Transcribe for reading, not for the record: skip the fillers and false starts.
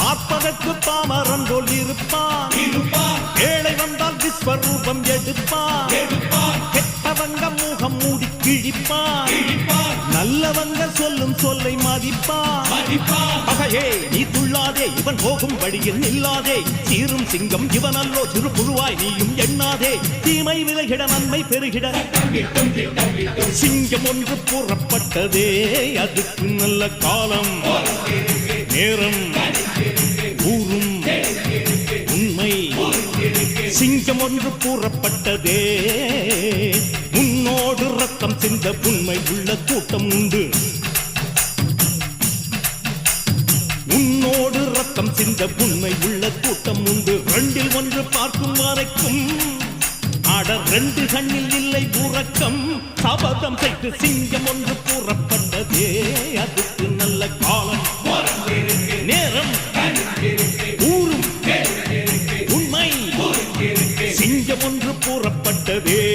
பார்ப்பதற்கு பாமரன் போல் இருப்பான். ஏழை வந்தால் விஸ்வரூபம் எடுப்பான். கெட்டவங்க முகம் மூடி கிழிப்பான். நல்லவங்க சொல்லும் சொல்லை மதிப்பான். பகையே நீ துள்ளாதே, இவன் போகும் வழியில் நில்லாதே. சீரும் சிங்கம் இவன் அல்லோ, சிறு புழுவாய் நீயும் எண்ணாதே. தீமை விலகிட நன்மை பெருகிட சிங்கம் ஒன்று கூறப்பட்டதே. அதுக்கு நல்ல காலம் நேரம் ஊரும் உண்மை. சிங்கம் ஒன்று கூறப்பட்டதே. முன்னோடு ரத்தம் சிந்த உண்மை உள்ள கூட்டம் உண்டு. உன்னோடு ரத்தம் சிந்த உண்மை உள்ள கூட்டம் உண்டு. ரெண்டில் ஒன்று பார்க்கும் வரைக்கும் ஆட ரெண்டு கண்ணில் இல்லை உறக்கம். சபதம் செய்து சிங்கம் ஒன்று கூறப்பட்டதே. அதுக்கு நல்ல காலம் நேரம் ஊரும் உண்மை. சிங்கம் ஒன்று கூறப்பட்டதே.